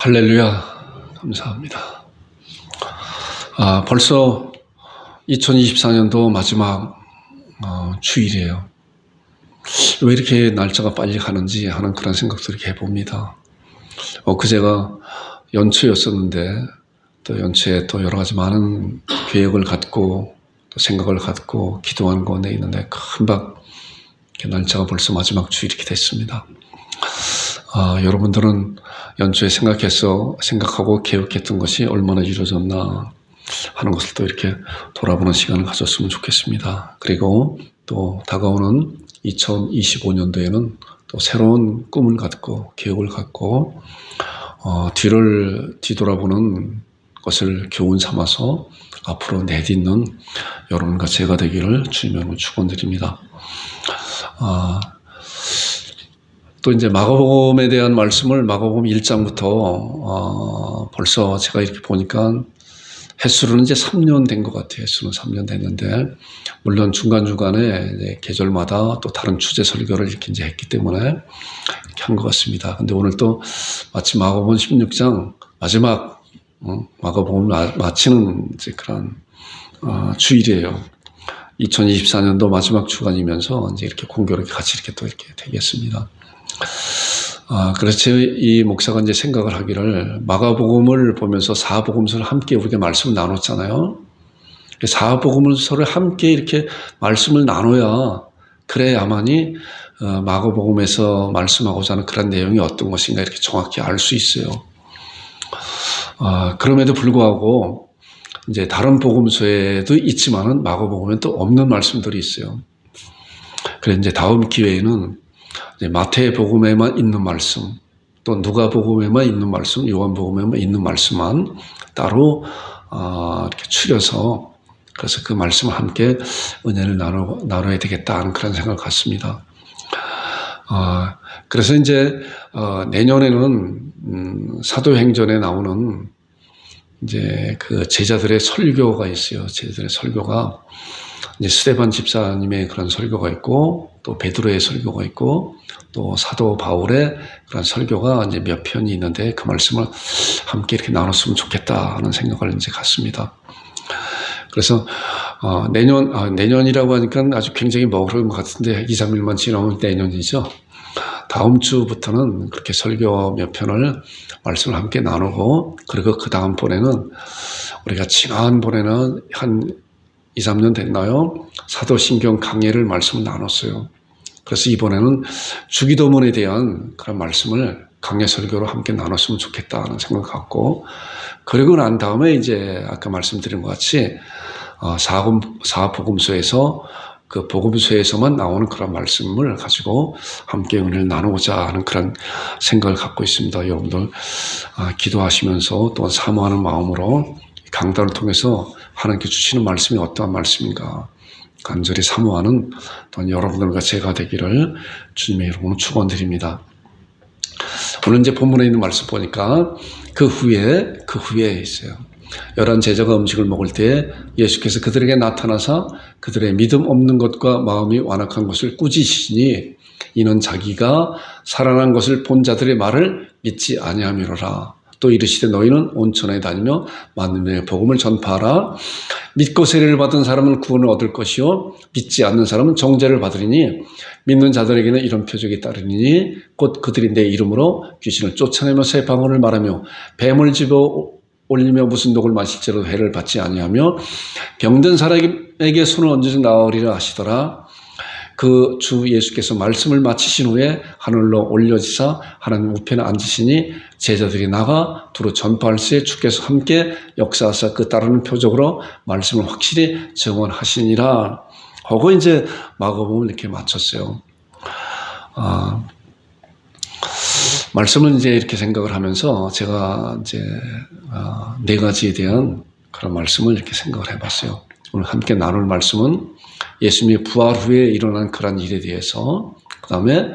할렐루야, 감사합니다. 벌써 2024년도 마지막 주일이에요. 왜 이렇게 날짜가 빨리 가는지 하는 그런 생각도 이렇게 해봅니다. 그제가 연초였었는데 또 연초에 또 여러 가지 많은 계획을 갖고 또 생각을 갖고 기도하는 가운데 있는데 금방 날짜가 벌써 마지막 주일이 됐습니다. 여러분들은 연초에 생각하고 계획했던 것이 얼마나 이루어졌나 하는 것을 또 이렇게 돌아보는 시간을 가졌으면 좋겠습니다. 그리고 또 다가오는 2025년도에는 또 새로운 꿈을 갖고 계획을 갖고 뒤를 뒤돌아보는 것을 교훈 삼아서 앞으로 내딛는 여러분과 제가 되기를 주님으로 축원드립니다. 또 이제 마가복음에 대한 말씀을 마가복음 1장부터 벌써 제가 이렇게 보니까 횟수로는 이제 3년 된 것 같아요. 횟수는 3년 됐는데 물론 중간중간에 이제 계절마다 또 다른 주제 설교를 이렇게 이제 했기 때문에 이렇게 한 것 같습니다. 근데 오늘 또 마치 마가복음 16장 마지막 마가복음을 마치는 이제 그런 주일이에요. 2024년도 마지막 주간이면서 이제 이렇게 공교롭게 같이 이렇게 또 이렇게 되겠습니다. 그래서 이 목사가 이제 생각을 하기를 마가복음을 보면서 사복음서를 함께 우리가 말씀을 나눴잖아요. 사복음서를 함께 이렇게 말씀을 나눠야 그래야만이 마가복음에서 말씀하고자 하는 그런 내용이 어떤 것인가 이렇게 정확히 알 수 있어요. 그럼에도 불구하고 이제 다른 복음서에도 있지만은 마가복음에는 또 없는 말씀들이 있어요. 그래서 이제 다음 기회에는 마태복음에만 있는 말씀, 또 누가복음에만 있는 말씀, 요한복음에만 있는 말씀만 따로 이렇게 추려서 그래서 그 말씀을 함께 은혜를 나눠야 되겠다 하는 그런 생각을 갖습니다. 그래서 이제 내년에는 사도행전에 나오는 이제 그 제자들의 설교가 있어요. 제자들의 설교가 이제 스데반 집사님의 그런 설교가 있고 또 베드로의 설교가 있고 또 사도 바울의 그런 설교가 이제 몇 편이 있는데 그 말씀을 함께 이렇게 나눴으면 좋겠다 하는 생각을 이제 갖습니다. 그래서 내년이라고 하니까 아주 굉장히 멀은 것 같은데 2, 3일만 지나면 내년이죠. 다음 주부터는 그렇게 설교 몇 편을 말씀을 함께 나누고 그리고 그 다음번에는 우리가 지난번에는 한 2, 3년 됐나요? 사도신경 강해를 말씀을 나눴어요. 그래서 이번에는 주기도문에 대한 그런 말씀을 강해 설교로 함께 나눴으면 좋겠다는 생각을 갖고 그리고 난 다음에 이제 아까 말씀드린 것 같이 사복음서에서 그 복음서에서만 나오는 그런 말씀을 가지고 함께 은혜를 나누고자 하는 그런 생각을 갖고 있습니다. 여러분들 기도하시면서 또 사모하는 마음으로 강단을 통해서 하나님께 주시는 말씀이 어떠한 말씀인가 간절히 사모하는 또한 여러분들과 제가 되기를 주님의 이름으로 축원드립니다. 오늘 이제 본문에 있는 말씀 보니까 그 후에 있어요. 11 제자가 음식을 먹을 때 예수께서 그들에게 나타나사 그들의 믿음 없는 것과 마음이 완악한 것을 꾸짖으시니 이는 자기가 살아난 것을 본 자들의 말을 믿지 아니함이로라. 또 이르시되 너희는 온 천하에 다니며 만민의 복음을 전파하라. 믿고 세례를 받은 사람은 구원을 얻을 것이요 믿지 않는 사람은 정죄를 받으리니 믿는 자들에게는 이런 표적이 따르니 곧 그들이 내 이름으로 귀신을 쫓아내며 새 방언을 말하며 뱀을 집어 올리며 무슨 독을 마실지라도 해를 받지 아니하며 병든 사람에게 손을 얹어서 나으리라 하시더라. 그 주 예수께서 말씀을 마치신 후에 하늘로 올려지사 하나님 우편에 앉으시니 제자들이 나가 두루 전파할세 주께서 함께 역사하사 그 따르는 표적으로 말씀을 확실히 증언하시니라 하고 이제 마가복음을 이렇게 마쳤어요. 말씀을 이제 이렇게 생각을 하면서 제가 이제 네 가지에 대한 그런 말씀을 이렇게 생각을 해봤어요. 오늘 함께 나눌 말씀은 예수님의 부활 후에 일어난 그런 일에 대해서, 그 다음에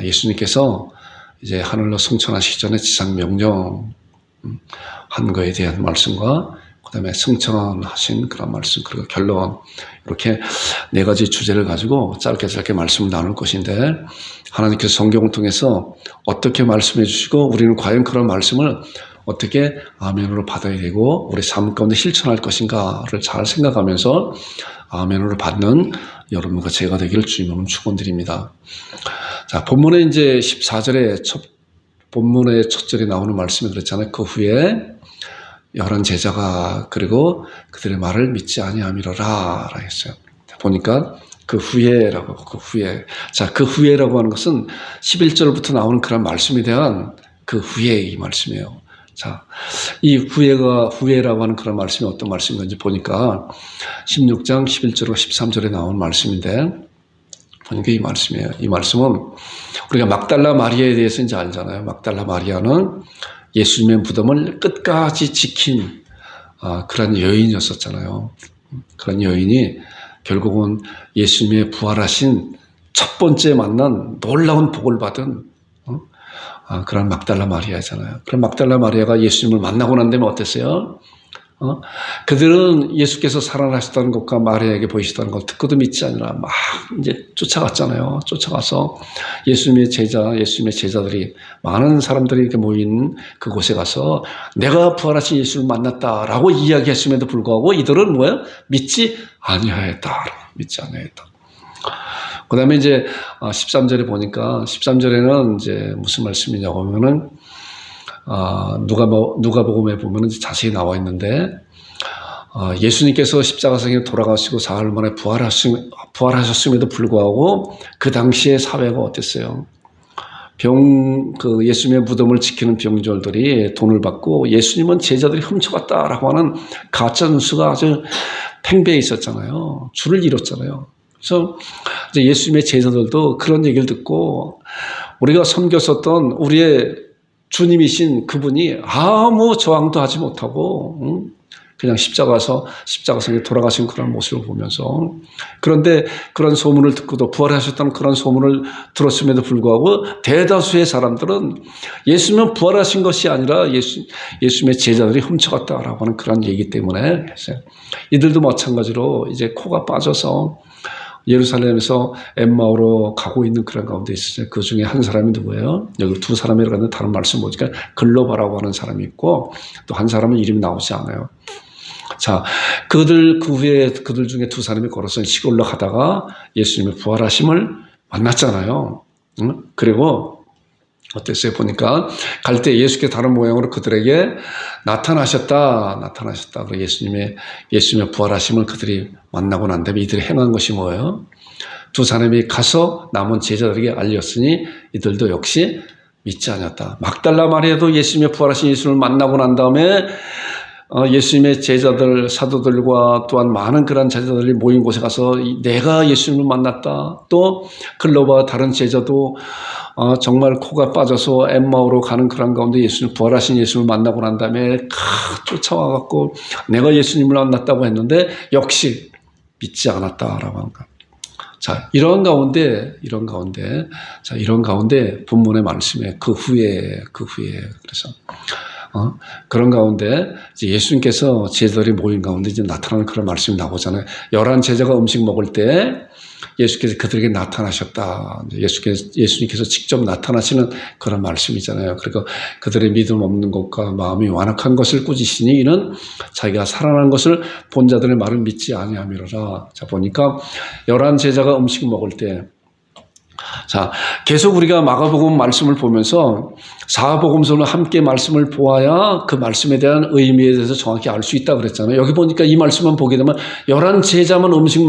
예수님께서 이제 하늘로 승천하시기 전에 지상 명령 한 거에 대한 말씀과, 그다음에 승천하신 그런 말씀, 그리고 결론, 이렇게 네 가지 주제를 가지고 짧게 말씀을 나눌 것인데, 하나님께서 성경을 통해서 어떻게 말씀해 주시고 우리는 과연 그런 말씀을 어떻게 아멘으로 받아야 되고 우리 삶 가운데 실천할 것인가를 잘 생각하면서 아멘으로 받는 여러분과 제가 되기를 주님으로 축원드립니다. 자, 본문에 이제 14절에 본문의 첫 절에 나오는 말씀이 그렇잖아요. 그 후에 11 제자가 그리고 그들의 말을 믿지 아니함이로라 했어요. 보니까 그 후에라고, 그 후에. 자, 그 후에라고 하는 것은 11절부터 나오는 그런 말씀에 대한 그 후에 이 말씀이에요. 자, 이 후에라고 하는 그런 말씀이 어떤 말씀인 건지 보니까 16장 11절로 13절에 나오는 말씀인데, 보니까 이 말씀이에요. 이 말씀은 우리가 막달라 마리아에 대해서 이제 알잖아요. 막달라 마리아는 예수님의 무덤을 끝까지 지킨 그런 여인이었었잖아요. 그런 여인이 결국은 예수님의 부활하신 첫 번째 만난 놀라운 복을 받은 그런 막달라 마리아잖아요. 그런 막달라 마리아가 예수님을 만나고 난 다음에 어땠어요? 그들은 예수께서 살아나셨다는 것과 마리아에게 보이시다는 걸 듣고도 믿지 않으라 막 이제 쫓아갔잖아요. 쫓아가서 예수님의 제자들이 많은 사람들이 이렇게 모인 그곳에 가서 내가 부활하신 예수를 만났다라고 이야기했음에도 불구하고 이들은 뭐예요? 믿지 아니하였다. 믿지 아니하였다. 그 다음에 이제 13절에 보니까 13절에는 이제 무슨 말씀이냐고 하면은 누가복음에 보면은 자세히 나와 있는데 예수님께서 십자가상에 돌아가시고 사흘 만에 부활하셨음에도 불구하고 그 당시의 사회가 어땠어요? 예수님의 무덤을 지키는 병졸들이 돈을 받고 예수님은 제자들이 훔쳐갔다라고 하는 가짜 뉴스가 아주 팽배해 있었잖아요. 줄을 이뤘잖아요. 그래서 이제 예수님의 제자들도 그런 얘기를 듣고 우리가 섬겼었던 우리의 주님이신 그분이 아무 저항도 하지 못하고 그냥 십자가상에 돌아가신 그런 모습을 보면서, 그런데 그런 소문을 듣고도 부활하셨다는 그런 소문을 들었음에도 불구하고 대다수의 사람들은 예수님은 부활하신 것이 아니라 예수님의 제자들이 훔쳐갔다라고 하는 그런 얘기 때문에 이들도 마찬가지로 이제 코가 빠져서 예루살렘에서 엠마오로 가고 있는 그런 가운데 있었어요. 그 중에 한 사람이 누구예요? 여기 두 사람이라고 하는 다른 말씀 보니까 글로바라고 하는 사람이 있고 또 한 사람은 이름이 나오지 않아요. 자, 그 후에 그들 중에 두 사람이 걸어서 시골로 가다가 예수님의 부활하심을 만났잖아요. 응? 그리고 어땠어요? 보니까 갈 때 예수께서 다른 모양으로 그들에게 나타나셨다. 그리고 예수님의 부활하심을 그들이 만나고 난 다음에 이들이 행한 것이 뭐예요? 두 사람이 가서 남은 제자들에게 알렸으니 이들도 역시 믿지 않았다. 막달라 마리아도 예수님의 부활하신 예수를 만나고 난 다음에 예수님의 제자들, 사도들과 또한 많은 그런 제자들이 모인 곳에 가서 내가 예수님을 만났다. 또 글로바 다른 제자도 정말 코가 빠져서 엠마오로 가는 그런 가운데 부활하신 예수님을 만나고 난 다음에 쫓아와갖고 내가 예수님을 만났다고 했는데 역시 믿지 않았다라고 하는 것. 자, 이런 가운데 본문의 말씀에 그 후에 그래서 그런 가운데 이제 예수님께서 제자들이 모인 가운데 이제 나타나는 그런 말씀이 나오잖아요. 11 제자가 음식 먹을 때 예수께서 그들에게 나타나셨다. 예수님께서 직접 나타나시는 그런 말씀이잖아요. 그리고 그들의 믿음 없는 것과 마음이 완악한 것을 꾸짖으시니 이는 자기가 살아난 것을 본 자들의 말을 믿지 아니함이로라. 자, 보니까 11 제자가 음식 먹을 때, 자, 계속 우리가 마가복음 말씀을 보면서 사복음서는 함께 말씀을 보아야 그 말씀에 대한 의미에 대해서 정확히 알 수 있다 그랬잖아요. 여기 보니까 이 말씀만 보게 되면 11 제자만 음식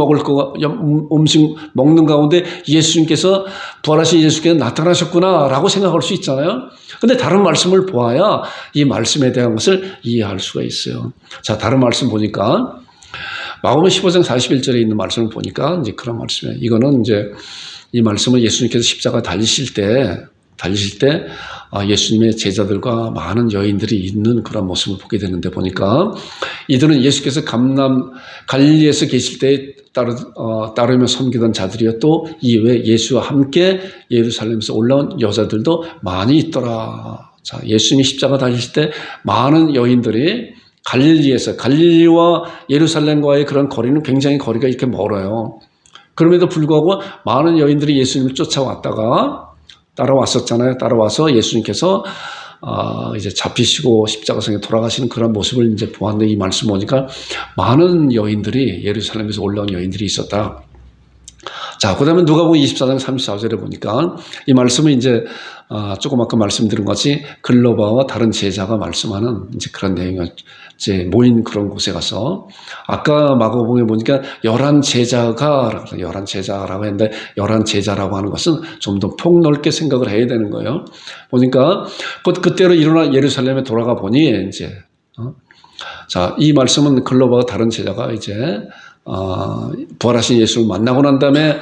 먹는 가운데 예수님께서 부활하신 예수께서 나타나셨구나라고 생각할 수 있잖아요. 근데 다른 말씀을 보아야 이 말씀에 대한 것을 이해할 수가 있어요. 자, 다른 말씀 보니까 마가복음 15장 41절에 있는 말씀을 보니까 이제 그런 말씀이에요. 이거는 이제 이 말씀은 예수님께서 십자가 달리실 때 예수님의 제자들과 많은 여인들이 있는 그런 모습을 보게 되는데 보니까 이들은 예수께서 갈릴리에서 계실 때 따르며 섬기던 자들이요. 또 이외에 예수와 함께 예루살렘에서 올라온 여자들도 많이 있더라. 자, 예수님이 십자가 달리실 때 많은 여인들이 갈릴리와 예루살렘과의 그런 거리는 굉장히 거리가 이렇게 멀어요. 그럼에도 불구하고 많은 여인들이 예수님을 쫓아왔다가 따라왔었잖아요. 따라와서 예수님께서 이제 잡히시고 십자가상에 돌아가시는 그런 모습을 이제 보았는데, 이 말씀 보니까 많은 여인들이, 예루살렘에서 올라온 여인들이 있었다. 자, 그 다음에 누가복음 24장 34절에 보니까 이 말씀은 이제 조금 아까 말씀드린 것이 글로바와 다른 제자가 말씀하는 이제 그런 내용이 이제 모인 그런 곳에 가서, 아까 마가복음에 보니까 11제자라고 했는데 11제자라고 하는 것은 좀 더 폭넓게 생각을 해야 되는 거예요. 보니까 그때로 일어나 예루살렘에 돌아가 보니 이제 자, 이 말씀은 글로바와 다른 제자가 이제 부활하신 예수를 만나고 난 다음에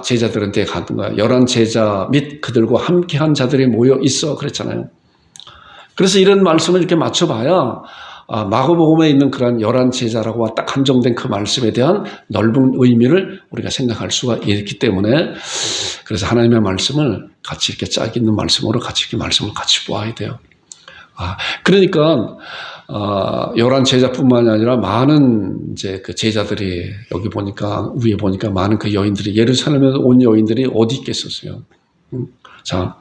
제자들한테 가는 거야. 11제자 및 그들과 함께한 자들이 모여 있어 그랬잖아요. 그래서 이런 말씀을 이렇게 맞춰봐야 마가복음에 있는 그런 11제자라고 딱 한정된 그 말씀에 대한 넓은 의미를 우리가 생각할 수가 있기 때문에, 그래서 하나님의 말씀을 같이 이렇게 짝 있는 말씀으로 같이 이렇게 말씀을 같이 보아야 돼요. 그러니까 11제자뿐만이 아니라 많은 이제 그 제자들이, 여기 보니까 위에 보니까 많은 그 여인들이, 예루살렘에 온 여인들이 어디 있겠었어요. 자,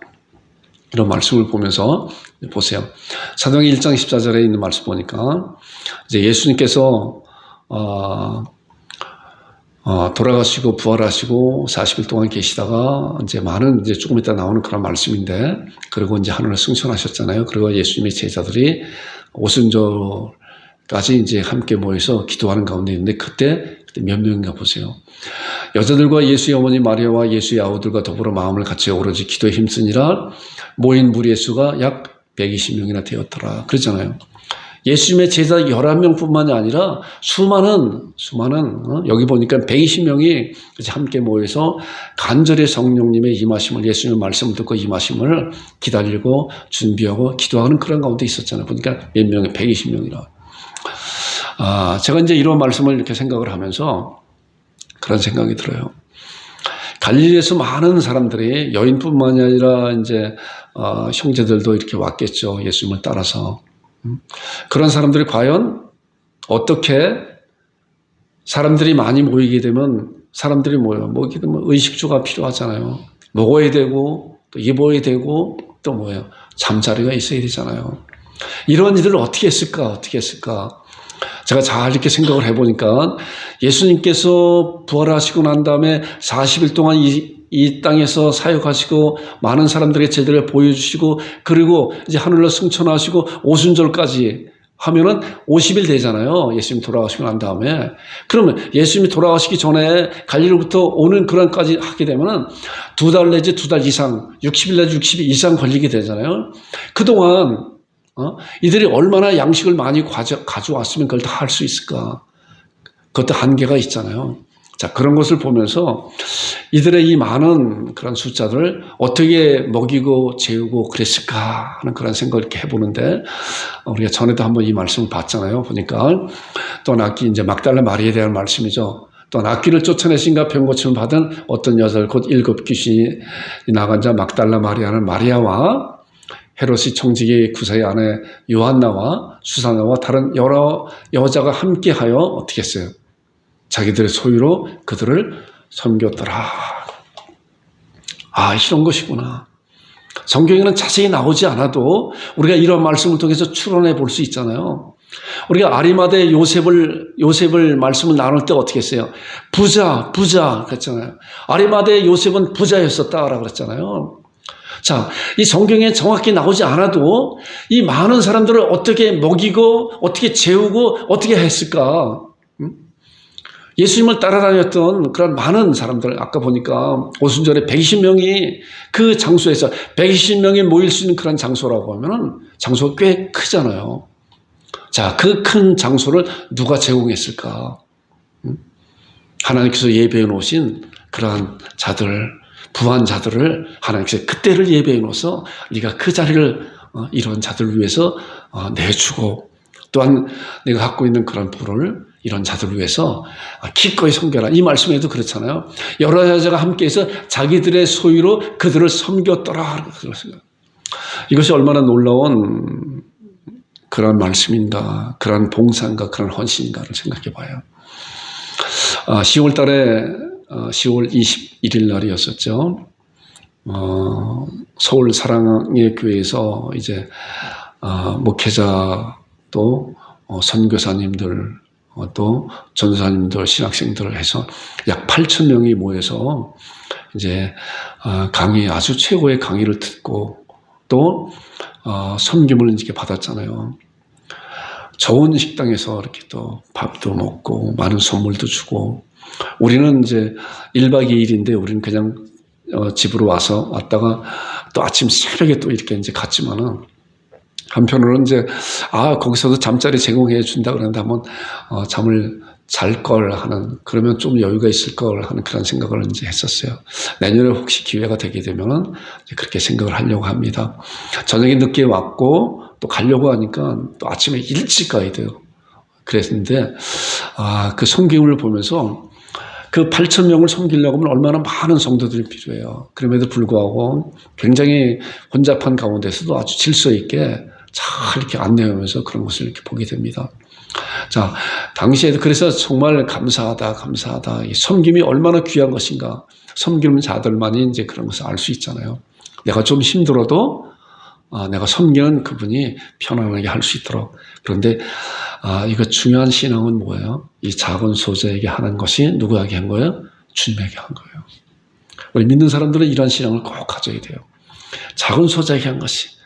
이런 말씀을 보면서 보세요. 사도행전 1장 14절에 있는 말씀 보니까 이제 예수님께서 돌아가시고 부활하시고 40일 동안 계시다가 이제 많은, 이제 조금 이따 나오는 그런 말씀인데, 그리고 이제 하늘을 승천하셨잖아요. 그리고 예수님의 제자들이 오순절까지 이제 함께 모여서 기도하는 가운데 있는데, 그때 몇 명인가 보세요. 여자들과 예수의 어머니 마리아와 예수의 아우들과 더불어 마음을 같이 오로지 기도에 힘쓰니라 모인 무리의 수가 약 120명이나 되었더라. 그랬잖아요. 예수님의 제자 11명뿐만이 아니라 수많은 여기 보니까 120명이 함께 모여서 간절히 성령님의 임하심을, 예수님의 말씀을 듣고 임하심을 기다리고 준비하고 기도하는 그런 가운데 있었잖아요. 보니까 몇 명이 120명이라. 제가 이제 이런 말씀을 이렇게 생각을 하면서 그런 생각이 들어요. 갈릴리에서 많은 사람들이, 여인뿐만이 아니라 이제 형제들도 이렇게 왔겠죠. 예수님을 따라서. 그런 사람들이 과연 어떻게, 사람들이 많이 모이게 되면 사람들이 모이게 되면 의식주가 필요하잖아요. 먹어야 되고 또 입어야 되고 또 뭐예요? 잠자리가 있어야 되잖아요. 이런 일을 어떻게 했을까? 제가 잘 이렇게 생각을 해보니까 예수님께서 부활하시고 난 다음에 40일 동안 이 땅에서 사역하시고 많은 사람들에게 제대로 보여주시고, 그리고 이제 하늘로 승천하시고 오순절까지 하면은 50일 되잖아요. 예수님 돌아가시고 난 다음에. 그러면 예수님이 돌아가시기 전에 갈릴리로부터 오는 그런까지 하게 되면은 2달 내지 2달 이상, 60일 내지 60일 이상 걸리게 되잖아요. 그동안 이들이 얼마나 양식을 많이 가져왔으면 그걸 다 할 수 있을까? 그것도 한계가 있잖아요. 자, 그런 것을 보면서 이들의 이 많은 그런 숫자들을 어떻게 먹이고 재우고 그랬을까 하는 그런 생각을 이렇게 해보는데, 우리가 전에도 한번 이 말씀을 봤잖아요. 보니까 또 낙기, 이제 막달라 마리아에 대한 말씀이죠. 또 낙귀를 쫓아내신가 병고침을 받은 어떤 여자를, 곧 7 귀신이 나간 자 막달라 마리아는 마리아와 헤롯이 청지기 구사의 아내 요한나와 수사나와 다른 여러 여자가 함께하여 어떻게 했어요? 자기들의 소유로 그들을 섬겼더라. 이런 것이구나. 성경에는 자세히 나오지 않아도 우리가 이런 말씀을 통해서 추론해 볼 수 있잖아요. 우리가 아리마대 요셉을 말씀을 나눌 때 어떻게 했어요? 부자 그랬잖아요. 아리마대 요셉은 부자였었다라고 그랬잖아요. 자, 이 성경에 정확히 나오지 않아도 이 많은 사람들을 어떻게 먹이고 어떻게 재우고 어떻게 했을까? 예수님을 따라다녔던 그런 많은 사람들, 아까 보니까 오순절에 120명이 그 장소에서 120명이 모일 수 있는 그런 장소라고 하면은 장소가 꽤 크잖아요. 자, 그 큰 장소를 누가 제공했을까? 하나님께서 예배해 놓으신 그러한 자들, 부한 자들을 하나님께서 그때를 예배해 놓아서 네가 그 자리를 이런 자들을 위해서 내주고, 또한 내가 갖고 있는 그런 부를 이런 자들을 위해서 기꺼이 섬겨라. 이 말씀에도 그렇잖아요. 여러 여자가 함께해서 자기들의 소유로 그들을 섬겼더라. 이것이 얼마나 놀라운 그런 말씀인가, 그런 봉사인가, 그런 헌신인가를 생각해 봐요. 10월 달에 10월 21일 날이었었죠. 서울 사랑의 교회에서 이제 목회자 또 선교사님들 또 전도사님들 신학생들을 해서 약 8,000명이 모여서 이제 강의 아주 최고의 강의를 듣고 또 섬김을 이렇게 받았잖아요. 좋은 식당에서 이렇게 또 밥도 먹고 많은 선물도 주고 우리는 이제 1박 2일인데 우리는 그냥 집으로 왔다가 또 아침 새벽에 또 이렇게 이제 갔지만은 한편으로는 이제 거기서도 잠자리 제공해 준다 그러는데 한번 잠을 잘 걸 하는 그러면 좀 여유가 있을 걸 하는 그런 생각을 이제 했었어요. 내년에 혹시 기회가 되게 되면은 그렇게 생각을 하려고 합니다. 저녁에 늦게 왔고 또 가려고 하니까 또 아침에 일찍 가야 돼요. 그랬는데 그 섬김을 보면서 그 8,000명을 섬기려고 하면 얼마나 많은 성도들이 필요해요. 그럼에도 불구하고 굉장히 혼잡한 가운데서도 아주 질서 있게 잘 이렇게 안내하면서 그런 것을 이렇게 보게 됩니다. 자, 당시에도 그래서 정말 감사하다. 이 섬김이 얼마나 귀한 것인가. 섬기는 자들만이 이제 그런 것을 알 수 있잖아요. 내가 좀 힘들어도 내가 섬기는 그분이 편안하게 할 수 있도록. 그런데 이거 중요한 신앙은 뭐예요? 이 작은 소자에게 하는 것이 누구에게 한 거예요? 주님에게 한 거예요. 우리 믿는 사람들은 이런 신앙을 꼭 가져야 돼요. 작은 소자에게 한 것이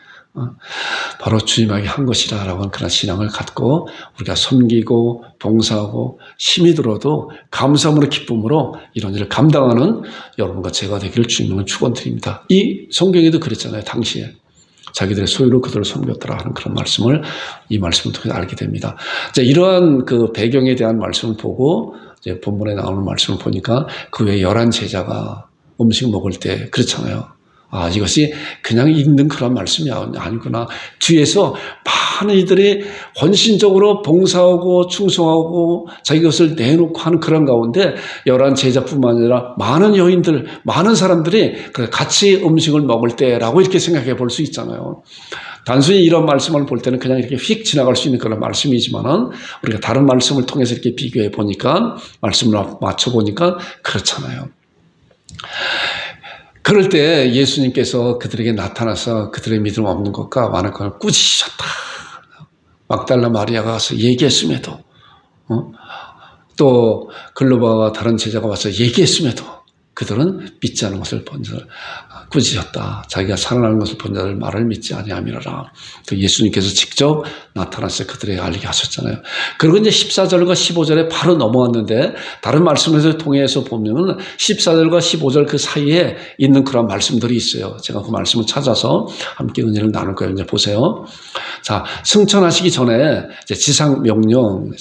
바로 주님에게 한 것이라라고 하는 그런 신앙을 갖고 우리가 섬기고 봉사하고 힘이 들어도 감사함으로 기쁨으로 이런 일을 감당하는 여러분과 제가 되기를 주님은 축원드립니다. 이 성경에도 그랬잖아요. 당시에. 자기들의 소유로 그들을 섬겼더라 하는 그런 말씀을 이 말씀을 통해 알게 됩니다. 자, 이러한 그 배경에 대한 말씀을 보고 이제 본문에 나오는 말씀을 보니까 그 외에 11 제자가 음식 먹을 때 그렇잖아요. 이것이 그냥 읽는 그런 말씀이 아니구나. 뒤에서 많은 이들이 헌신적으로 봉사하고 충성하고 자기 것을 내놓고 하는 그런 가운데 11 제자뿐만 아니라 많은 여인들, 많은 사람들이 같이 음식을 먹을 때라고 이렇게 생각해 볼 수 있잖아요. 단순히 이런 말씀을 볼 때는 그냥 이렇게 휙 지나갈 수 있는 그런 말씀이지만은 우리가 다른 말씀을 통해서 이렇게 비교해 보니까 말씀을 맞춰 보니까 그렇잖아요. 그럴 때 예수님께서 그들에게 나타나서 그들의 믿음 없는 것과 많은 것을 꾸짖으셨다. 막달라 마리아가 가서 얘기했음에도 또 글로바와 다른 제자가 와서 얘기했음에도 그들은 믿지 않은 것을 본 자를 꾸짖었다. 자기가 살아나는 것을 본 자들 말을 믿지 아니함이라라. 그 예수님께서 직접 나타나서 그들에게 알리게 하셨잖아요. 그리고 이제 14절과 15절에 바로 넘어왔는데 다른 말씀에서 통해서 보면 14절과 15절 그 사이에 있는 그런 말씀들이 있어요. 제가 그 말씀을 찾아서 함께 은혜를 나눌 거예요. 이제 보세요. 자, 승천하시기 전에 이제 지상명령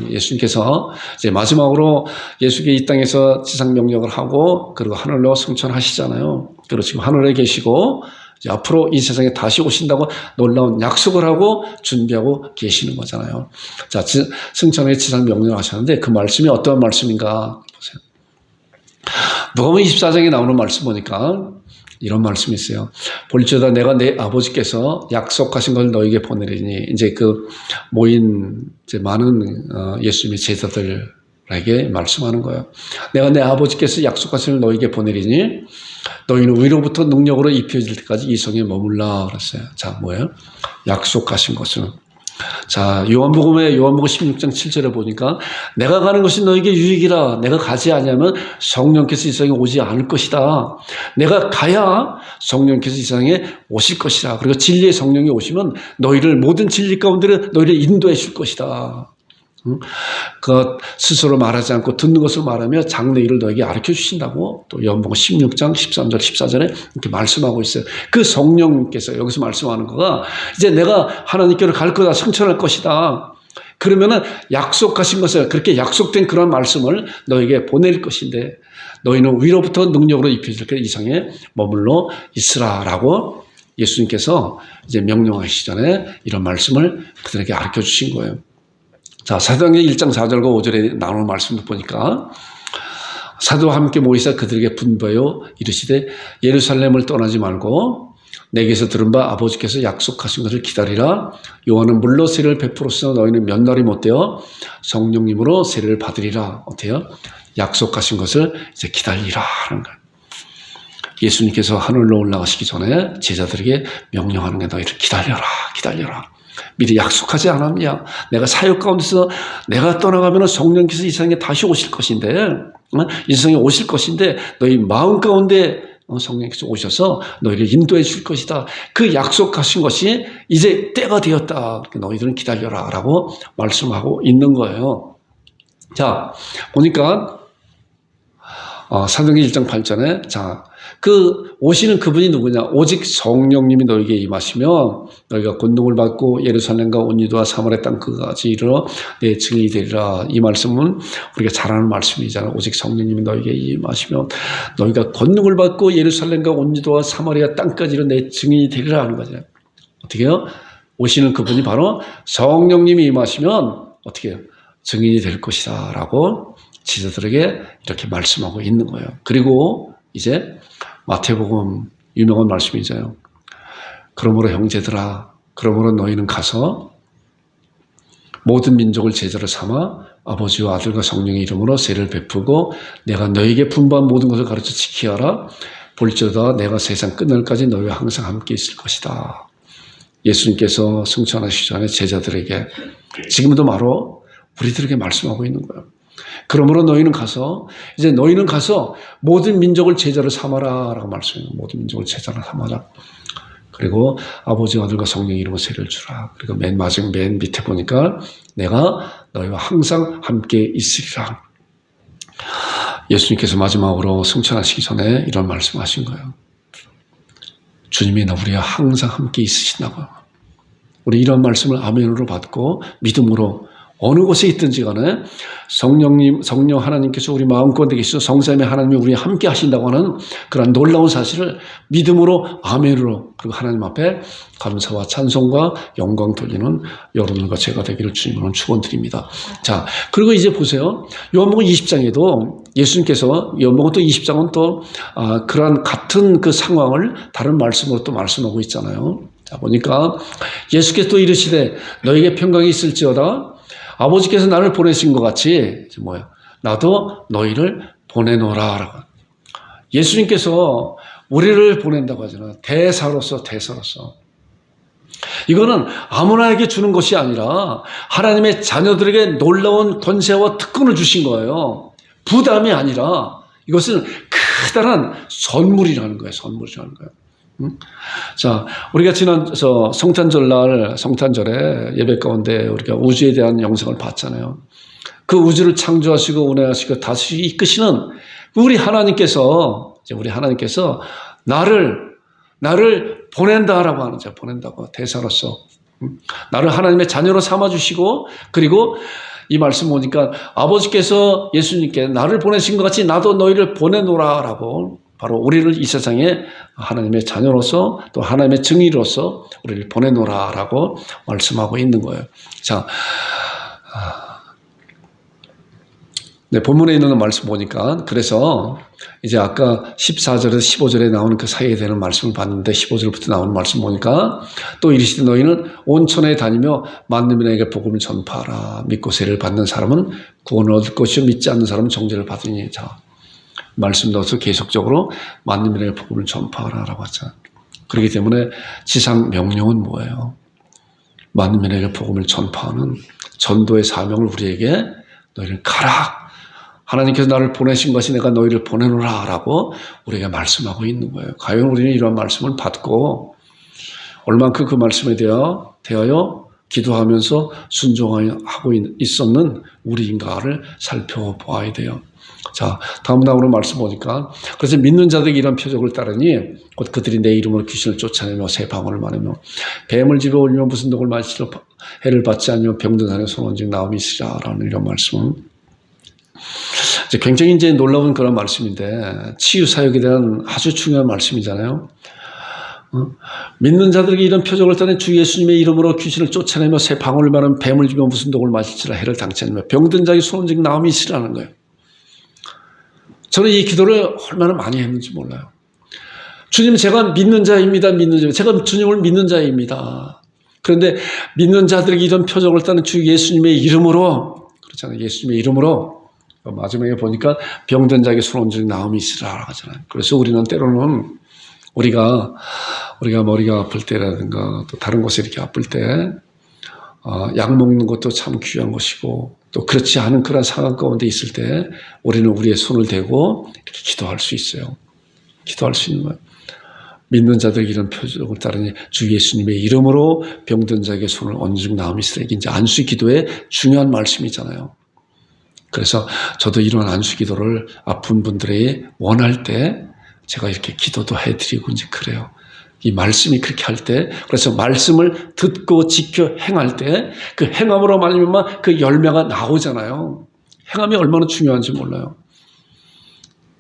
예수님께서 이제 마지막으로 예수께 이 땅에서 지상명령을 하고 그리고 하늘로 승천하시잖아요. 그리고 지금 하늘에 계시고 이제 앞으로 이 세상에 다시 오신다고 놀라운 약속을 하고 준비하고 계시는 거잖아요. 자, 승천의 지상 명령을 하셨는데 그 말씀이 어떠한 말씀인가 보세요. 누가복음 24장에 나오는 말씀 보니까 이런 말씀이 있어요. 볼지어다 내가 내 아버지께서 약속하신 걸 너에게 보내리니 이제 그 모인 이제 많은 예수님의 제자들에게 말씀하는 거예요. 내가 내 아버지께서 약속하신 걸 너에게 보내리니 너희는 위로부터 능력으로 입혀질 때까지 이 성에 머물라 그랬어요. 자, 뭐예요? 약속하신 것은. 자, 요한복음 16장 7절에 보니까 내가 가는 것이 너에게 유익이라. 내가 가지 않으면 성령께서 이 세상에 오지 않을 것이다. 내가 가야 성령께서 이 세상에 오실 것이다. 그리고 진리의 성령이 오시면 너희를 모든 진리 가운데 너희를 인도해 줄 것이다. 그 스스로 말하지 않고 듣는 것을 말하며 장래 일을 너에게 가르쳐 주신다고 또 요한복음 16장 13절 14절에 이렇게 말씀하고 있어요. 그 성령님께서 여기서 말씀하는 거가 이제 내가 하나님께로 갈 거다, 승천할 것이다. 그러면은 약속하신 것을 그렇게 약속된 그런 말씀을 너에게 보낼 것인데 너희는 위로부터 능력으로 입혀질 때 이상에 머물러 있으라라고 예수님께서 이제 명령하시기 전에 이런 말씀을 그들에게 가르쳐 주신 거예요. 자, 사도행전 1장 4절과 5절에 나오는 말씀을 보니까 사도와 함께 모이사 그들에게 분부하여 이르시되 예루살렘을 떠나지 말고 내게서 들은 바 아버지께서 약속하신 것을 기다리라. 요한은 물로 세례를 베풀었으나 너희는 몇 날이 못 되어 성령님으로 세례를 받으리라. 어때요? 약속하신 것을 이제 기다리라 하는 거예요. 예수님께서 하늘로 올라가시기 전에 제자들에게 명령하는 게 너희를 기다려라, 기다려라. 미리 약속하지 않았냐? 내가 사역 가운데서 내가 떠나가면 성령께서 이 세상에 다시 오실 것인데, 이 세상에 오실 것인데 너희 마음 가운데 성령께서 오셔서 너희를 인도해 줄 것이다. 그 약속하신 것이 이제 때가 되었다. 너희들은 기다려라 라고 말씀하고 있는 거예요. 자, 보니까 사도행전 1장 8절에 자, 그 오시는 그분이 누구냐? 오직 성령님이 너에게 임하시면 너희가 권능을 받고 예루살렘과 온 유다와 사마리아 땅 끝까지 이르러 내 증인이 되리라. 이 말씀은 우리가 잘 아는 말씀이잖아요. 오직 성령님이 너에게 임하시면 너희가 권능을 받고 예루살렘과 온 유다와 사마리아 땅까지 이르러 내 증인이 되리라 하는 거죠. 어떻게 해요? 오시는 그분이 바로 성령님이 임하시면 어떻게 해요? 증인이 될 것이다 라고 지도들에게 이렇게 말씀하고 있는 거예요. 그리고 이제 마태복음 유명한 말씀이잖아요. 그러므로 형제들아, 그러므로 너희는 가서 모든 민족을 제자로 삼아 아버지와 아들과 성령의 이름으로 세례를 베푸고 내가 너희에게 분부한 모든 것을 가르쳐 지키게 하라. 볼지어다 내가 세상 끝날까지 너희와 항상 함께 있을 것이다. 예수님께서 승천하시기 전에 제자들에게 지금도 바로 우리들에게 말씀하고 있는 거예요. 그러므로 너희는 가서 모든 민족을 제자로 삼아라 라고 말씀해요. 모든 민족을 제자로 삼아라. 그리고 아버지와 아들과 성령의 이름으로 세례를 주라. 그리고 맨 밑에 보니까 내가 너희와 항상 함께 있으리라. 예수님께서 마지막으로 승천하시기 전에 이런 말씀하신 거예요. 주님이 우리와 항상 함께 있으신다고요. 우리 이런 말씀을 아멘으로 받고 믿음으로 어느 곳에 있든지 간에 성령 하나님께서 우리 마음가운데 계시고 성삼위 하나님이 우리와 함께 하신다고 하는 그런 놀라운 사실을 믿음으로 아멘으로 그리고 하나님 앞에 감사와 찬송과 영광 돌리는 여러분과 제가 되기를 주님으로 축원드립니다. 자, 그리고 이제 보세요. 요한복음 20장에도 예수님께서 요한복음 또 20장은 또 그러한 같은 그 상황을 다른 말씀으로 또 말씀하고 있잖아요. 자, 보니까 예수께서 또 이르시되 너에게 평강이 있을지어다. 아버지께서 나를 보내신 것 같이 나도 너희를 보내노라. 예수님께서 우리를 보낸다고 하잖아요. 대사로서. 이거는 아무나에게 주는 것이 아니라 하나님의 자녀들에게 놀라운 권세와 특권을 주신 거예요. 부담이 아니라 이것은 크다란 선물이라는 거예요. 자, 우리가 지난 성탄절에 예배 가운데 우리가 우주에 대한 영상을 봤잖아요. 그 우주를 창조하시고 운행하시고 다시 이끄시는 우리 하나님께서 나를 보낸다라고 하는 거죠. 보낸다고 대사로서 나를 하나님의 자녀로 삼아주시고 그리고 이 말씀 보니까 아버지께서 예수님께 나를 보내신 것 같이 나도 너희를 보내노라라고 바로 우리를 이 세상에 하나님의 자녀로서 또 하나님의 증인으로서 우리를 보내노라라고 말씀하고 있는 거예요. 자, 네, 본문에 있는 말씀 보니까 그래서 이제 아까 14절에서 15절에 나오는 그 사이에 되는 말씀을 봤는데 15절부터 나오는 말씀 보니까 또 이르시되 너희는 온 천하에 다니며 만민 에게 복음을 전파하라. 믿고 세례를 받는 사람은 구원을 얻을 것이요 믿지 않는 사람은 정죄를 받으니. 자, 말씀 넣어서 계속적으로 만민에게 복음을 전파하라라고 하잖아요. 그렇기 때문에 지상 명령은 뭐예요? 만민에게 복음을 전파하는 전도의 사명을 우리에게 너희를 가라. 하나님께서 나를 보내신 것이 내가 너희를 보내노라 라고 우리에게 말씀하고 있는 거예요. 과연 우리는 이런 말씀을 받고 얼만큼 그 말씀에 대하여 기도하면서 순종하고 있었는 우리인가를 살펴보아야 돼요. 자, 다음 나오는 말씀 보니까 그래서 믿는 자들에게 이런 표적을 따르니 곧 그들이 내 이름으로 귀신을 쫓아내며 새 방언을 말하며 뱀을 집어 올리며 무슨 독을 마시러 해를 받지 않으며 병든 사람의 손 오직 나음이 있으리라 라는 이런 말씀은 굉장히 이제 놀라운 그런 말씀인데 치유 사역에 대한 아주 중요한 말씀이잖아요. 믿는 자들에게 이런 표적을 따르니 주 예수님의 이름으로 귀신을 쫓아내며 새 방언을 말하며 뱀을 집어 무슨 독을 마시리라 해를 당치 않으며 병든 자의 손 오직 나음이 있으리라는 거예요. 저는 이 기도를 얼마나 많이 했는지 몰라요. 주님, 제가 믿는 자입니다. 믿는 자. 제가 주님을 믿는 자입니다. 그런데 믿는 자들에게 이런 표적을 따는 주 예수님의 이름으로, 그렇잖아요. 예수님의 이름으로 마지막에 보니까 병든 자에게 손 얹은 나음이 있으라 하잖아요. 그래서 우리는 때로는 우리가 머리가 아플 때라든가 또 다른 곳에 이렇게 아플 때 약 먹는 것도 참 귀한 것이고 또 그렇지 않은 그런 상황 가운데 있을 때 우리는 우리의 손을 대고 이렇게 기도할 수 있어요. 기도할 수 있는 거예요. 믿는 자들 이런 표적을 따르니 주 예수님의 이름으로 병든 자에게 손을 얹은 나음이 있으라. 이게 이제 안수 기도의 중요한 말씀이잖아요. 그래서 저도 이런 안수 기도를 아픈 분들이 원할 때 제가 이렇게 기도도 해드리고 이제 그래요. 이 말씀이 그렇게 할 때, 그래서 말씀을 듣고 지켜 행할 때 그 행함으로 말미암아 그 열매가 나오잖아요. 행함이 얼마나 중요한지 몰라요.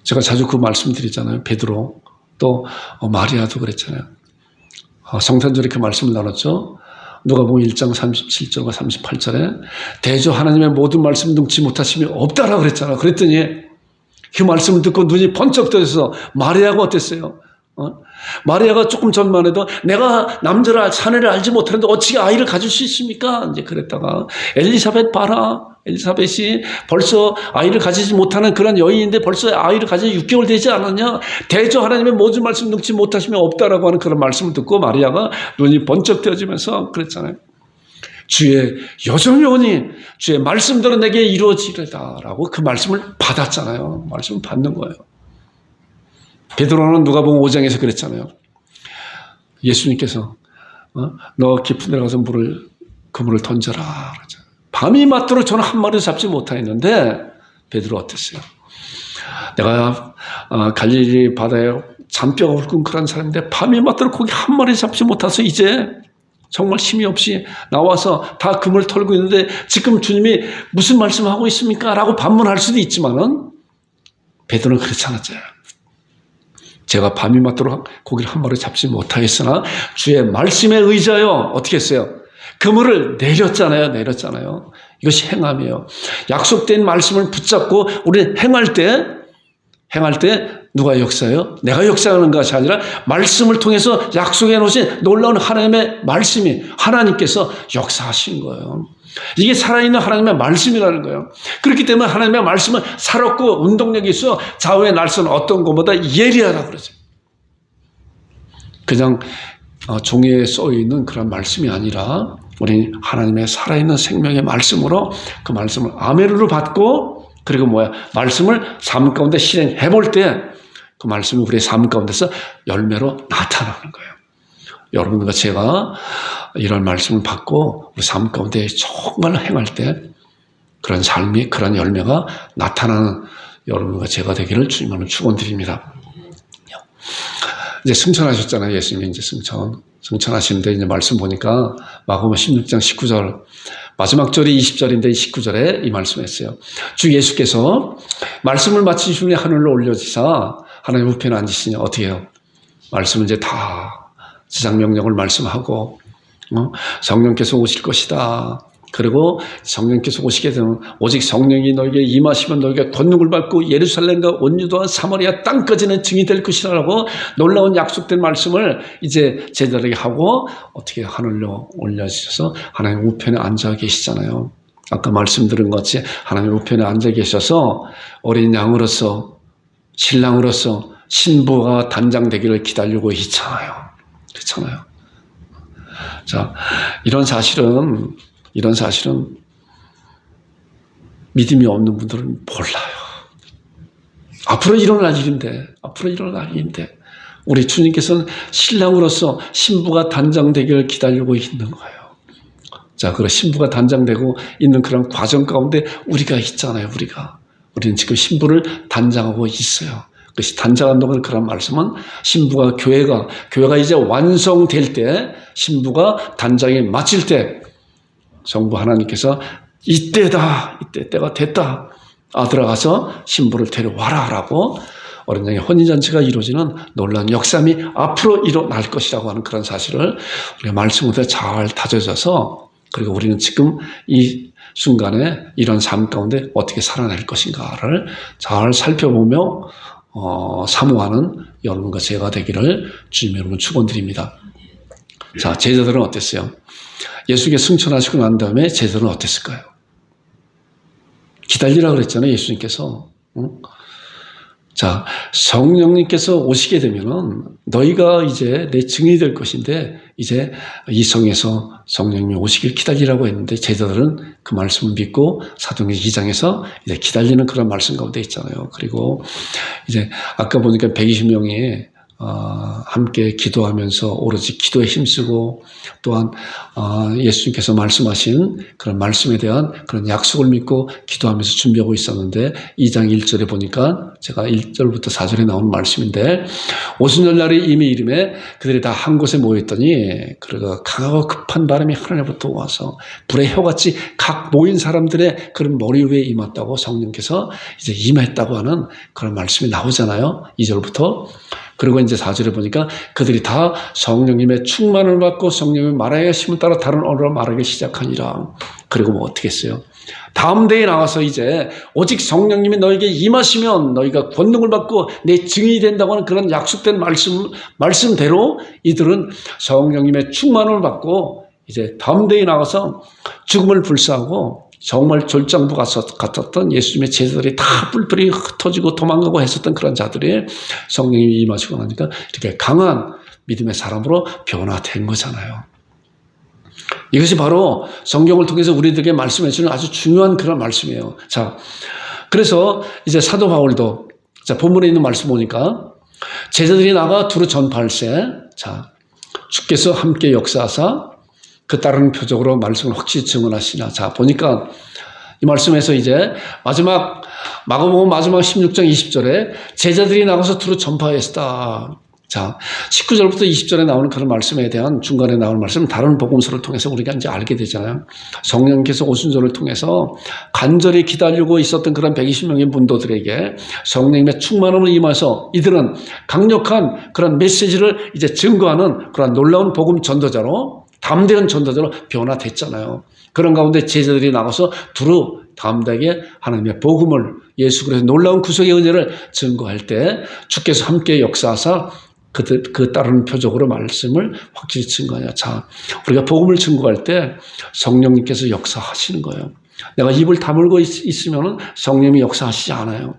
제가 자주 그 말씀 드리잖아요. 베드로 또 마리아도 그랬잖아요. 성탄절에 그 말씀을 나눴죠. 누가복음 1장 37절과 38절에 대저 하나님의 모든 말씀 능치 못하심이 없다라고 그랬잖아요. 그랬더니 그 말씀을 듣고 눈이 번쩍 떠져서 마리아가 어땠어요? 마리아가 조금 전만 해도 내가 남자를 사내를 알지 못하는데 어찌 아이를 가질 수 있습니까? 이제 그랬다가 엘리사벳 봐라. 엘리사벳이 벌써 아이를 가지지 못하는 그런 여인인데 벌써 아이를 가진 6개월 되지 않았냐? 대저 하나님의 모든 말씀 능치 못하시면 없다라고 하는 그런 말씀을 듣고 마리아가 눈이 번쩍 뜨어지면서 그랬잖아요. 주의 여정요원이 주의 말씀대로 내게 이루어지리다라고 그 말씀을 받았잖아요. 말씀을 받는 거예요. 베드로는 누가복음 5장에서 그랬잖아요. 예수님께서 너 깊은 데 가서 그물을 던져라. 그러잖아요. 밤이 맞도록 저는 한 마리도 잡지 못하였는데 베드로 어땠어요? 내가 갈릴리 바다에 잔뼈가 울끈그런 사람인데 밤이 맞도록 거기 한 마리 잡지 못해서 이제 정말 힘이 없이 나와서 다 그물 털고 있는데 지금 주님이 무슨 말씀하고 있습니까? 라고 반문할 수도 있지만은 베드로는 그렇지 않았잖아요. 제가 밤이 맞도록 고기를 한 마리 잡지 못하였으나 주의 말씀에 의지하여 어떻게 했어요? 그물을 내렸잖아요. 이것이 행함이에요. 약속된 말씀을 붙잡고 우리는 행할 때 누가 역사해요? 내가 역사하는 것이 아니라 말씀을 통해서 약속해 놓으신 놀라운 하나님의 말씀이 하나님께서 역사하신 거예요. 이게 살아있는 하나님의 말씀이라는 거예요. 그렇기 때문에 하나님의 말씀은 살았고 운동력이 있어 좌우의 날선 어떤 것보다 예리하다고 그러죠. 그냥 종이에 써있는 그런 말씀이 아니라 우리 하나님의 살아있는 생명의 말씀으로 그 말씀을 아멘으로 받고 그리고 말씀을 삶 가운데 실행해 볼 때 그 말씀이 우리의 삶 가운데서 열매로 나타나는 거예요. 여러분과 제가 이런 말씀을 받고 우리 삶 가운데 정말 행할 때 그런 삶이 그런 열매가 나타나는 여러분과 제가 되기를 주님으로 축원드립니다. 이제 승천하셨잖아요. 예수님이 이제 승천하시는데 이제 말씀 보니까 마가복음 16장 19절 마지막 절이 20절인데 19절에 이 말씀했어요. 주 예수께서 말씀을 마치신 후에 하늘로 올려지사 하나님 우편에 앉으시니 어떻게 해요? 말씀은 이제 다 지상 명령을 말씀하고 성령께서 오실 것이다. 그리고 성령께서 오시게 되면 오직 성령이 너에게 임하시면 너희가 권능을 받고 예루살렘과 온 유다와 사마리아 땅까지는 증이 될 것이라고 놀라운 약속된 말씀을 이제 제자들에게 하고 어떻게 하늘로 올려주셔서 하나님 우편에 앉아 계시잖아요. 아까 말씀드린 것 같이 하나님 우편에 앉아 계셔서 어린 양으로서 신랑으로서 신부가 단장되기를 기다리고 있잖아요. 그렇잖아요. 자, 이런 사실은 믿음이 없는 분들은 몰라요. 앞으로 일어날 일인데 우리 주님께서는 신랑으로서 신부가 단장되기를 기다리고 있는 거예요. 자, 그런 신부가 단장되고 있는 그런 과정 가운데 우리가 있잖아요. 우리는 지금 신부를 단장하고 있어요. 그것이 단장한다는 그런 말씀은 신부가 교회가 이제 완성될 때 신부가 단장에 마칠 때 성부 하나님께서 이때 때가 됐다. 아들아 가서 신부를 데려와라 라고 어린 양의 혼인잔치가 이루어지는 놀라운 역사이 앞으로 일어날 것이라고 하는 그런 사실을 우리가 말씀으로 잘 다져져서 그리고 우리는 지금 이 순간에 이런 삶 가운데 어떻게 살아낼 것인가를 잘 살펴보며 사모하는 여러분과 제가 되기를 주님 여러분 축원드립니다. 자, 제자들은 어땠어요? 예수께 승천하시고 난 다음에 제자들은 어땠을까요? 기다리라 그랬잖아요, 예수님께서. 자, 성령님께서 오시게 되면은 너희가 이제 내 증인이 될 것인데 이제 이 성에서 성령님이 오시길 기다리라고 했는데 제자들은 그 말씀을 믿고 사도행전 2장에서 이제 기다리는 그런 말씀 가운데 있잖아요. 그리고 이제 아까 보니까 120명이 함께 기도하면서 오로지 기도에 힘쓰고 또한 예수님께서 말씀하신 그런 말씀에 대한 그런 약속을 믿고 기도하면서 준비하고 있었는데 2장 1절에 보니까 제가 1절부터 4절에 나오는 말씀인데 오순절날이 이미 이름에 그들이 다 한 곳에 모였더니 그리고 강하고 급한 바람이 하늘로부터 와서 불의 혀같이 각 모인 사람들의 그런 머리 위에 임했다고 성령께서 이제 임했다고 하는 그런 말씀이 나오잖아요. 2절부터. 그리고 이제 4절에 보니까 그들이 다 성령님의 충만을 받고 성령님의 말하게 하심을 따라 다른 언어로 말하기 시작하니라. 그리고 뭐 어떻게 했어요? 다음 대에 나와서 이제 오직 성령님이 너에게 임하시면 너희가 권능을 받고 내 증인이 된다고 하는 그런 약속된 말씀대로 이들은 성령님의 충만을 받고 이제 다음 대에 나가서 죽음을 불사하고 정말 졸장부 같았던 예수님의 제자들이 다 뿔뿔이 흩어지고 도망가고 했었던 그런 자들이 성령님이 임하시고 나니까 이렇게 강한 믿음의 사람으로 변화된 거잖아요. 이것이 바로 성경을 통해서 우리들에게 말씀해 주는 아주 중요한 그런 말씀이에요. 자, 그래서 이제 사도 바울도 자, 본문에 있는 말씀 보니까 제자들이 나가 두루 전파할세. 자, 주께서 함께 역사하사 그 따르는 표적으로 말씀을 확실히 증언하시나. 자, 보니까 이 말씀에서 이제 마가복음 마지막 16장 20절에 제자들이 나가서 두루 전파했다. 자, 19절부터 20절에 나오는 그런 말씀에 대한 중간에 나오는 말씀, 다른 복음서를 통해서 우리가 이제 알게 되잖아요. 성령께서 오순절을 통해서 간절히 기다리고 있었던 그런 120명의 문도들에게 성령님의 충만함을 임해서 이들은 강력한 그런 메시지를 이제 증거하는 그런 놀라운 복음 전도자로, 담대한 전도자로 변화됐잖아요. 그런 가운데 제자들이 나가서 두루 담대하게 하나님의 복음을, 예수 그리스도의 놀라운 구속의 은혜를 증거할 때 주께서 함께 역사하사 그 따르는 표적으로 말씀을 확실히 증거하냐. 자, 우리가 복음을 증거할 때 성령님께서 역사하시는 거예요. 내가 입을 다물고 있으면 성령님이 역사하시지 않아요.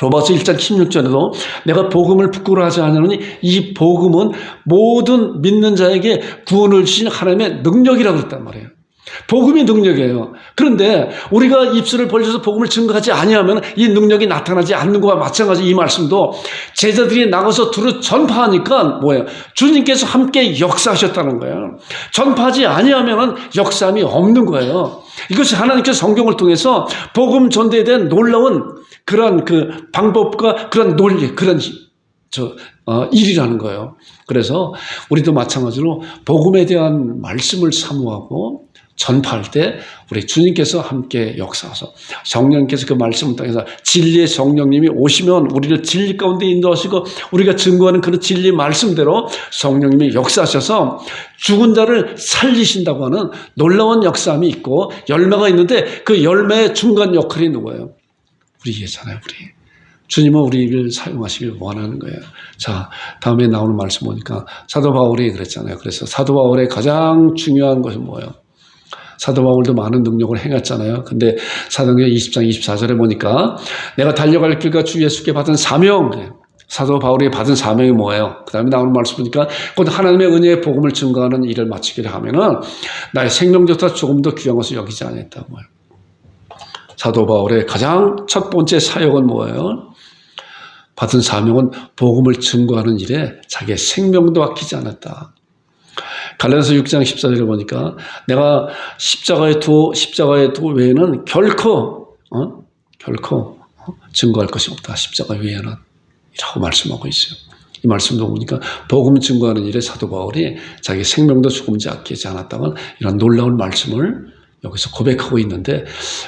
로마서 1장 16절에도 내가 복음을 부끄러워하지 않으니 이 복음은 모든 믿는 자에게 구원을 주신 하나님의 능력이라고 그랬단 말이에요. 복음이 능력이에요. 그런데 우리가 입술을 벌려서 복음을 증거하지 아니하면 이 능력이 나타나지 않는 것과 마찬가지. 이 말씀도 제자들이 나가서 두루 전파하니까 뭐예요? 주님께서 함께 역사하셨다는 거예요. 전파하지 아니하면 역사함이 없는 거예요. 이것이 하나님께서 성경을 통해서 복음 전도에 대한 놀라운 그런 그 방법과 그런 논리, 그런 일이라는 거예요. 그래서 우리도 마찬가지로 복음에 대한 말씀을 사모하고 전파할 때 우리 주님께서 함께 역사하셔서 성령께서 그 말씀을 통해서 진리의 성령님이 오시면 우리를 진리 가운데 인도하시고 우리가 증거하는 그런 진리 말씀대로 성령님이 역사하셔서 죽은 자를 살리신다고 하는 놀라운 역사함이 있고 열매가 있는데 그 열매의 중간 역할이 누구예요? 우리잖아요, 우리. 주님은 우리를 사용하시길 원하는 거예요. 자, 다음에 나오는 말씀 보니까 사도 바울이 그랬잖아요. 그래서 사도 바울의 가장 중요한 것은 뭐예요? 사도 바울도 많은 능력을 행했잖아요. 근데 사도행전 20장 24절에 보니까 내가 달려갈 길과 주 예수께 받은 사명, 사도 바울이 받은 사명이 뭐예요? 그 다음에 나오는 말씀 보니까 곧 하나님의 은혜의 복음을 증거하는 일을 마치기를 하면은 나의 생명조차 조금 더 귀한 것을 여기지 않았다고 해요. 사도 바울의 가장 첫 번째 사역은 뭐예요? 받은 사명은 복음을 증거하는 일에 자기의 생명도 아끼지 않았다. 갈라디아서 6장 14절에 보니까 내가 십자가의 도 외에는 결코 증거할 것이 없다. 십자가 외에는 이라고 말씀하고 있어요. 이 말씀도 보니까 복음 증거하는 일에 사도 바울이 자기 생명도 조금지 아끼지 않았다는 이런 놀라운 말씀을 여기서 고백하고 있는데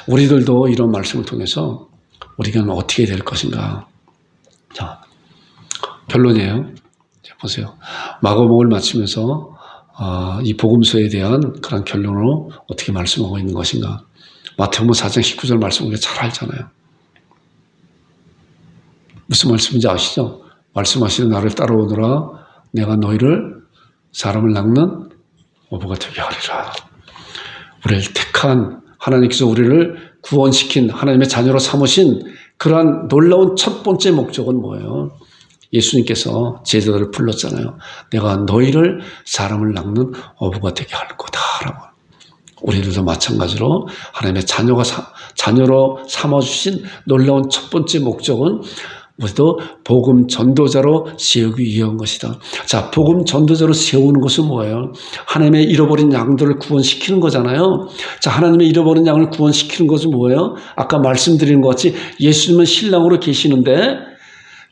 우리들도 이런 말씀을 통해서 우리가 어떻게 될 것인가. 자, 결론이에요. 자, 보세요. 마가복음을 마치면서 이 복음서에 대한 그런 결론으로 어떻게 말씀하고 있는 것인가. 마태복음 4장 19절 말씀 우리가 잘 알잖아요. 무슨 말씀인지 아시죠? 말씀하시는 나를 따라오너라. 내가 너희를 사람을 낚는 어부가 되게 하리라. 우리를 택한 하나님께서 우리를 구원시킨 하나님의 자녀로 삼으신 그러한 놀라운 첫 번째 목적은 뭐예요? 예수님께서 제자들을 불렀잖아요. 내가 너희를 사람을 낚는 어부가 되게 할 거다라고. 우리들도 마찬가지로 하나님의 자녀로 삼아주신 놀라운 첫 번째 목적은 우리도 복음 전도자로 세우기 위한 것이다. 자, 복음 전도자로 세우는 것은 뭐예요? 하나님의 잃어버린 양들을 구원시키는 거잖아요. 자, 하나님의 잃어버린 양을 구원시키는 것은 뭐예요? 아까 말씀드린 것 같이 예수님은 신랑으로 계시는데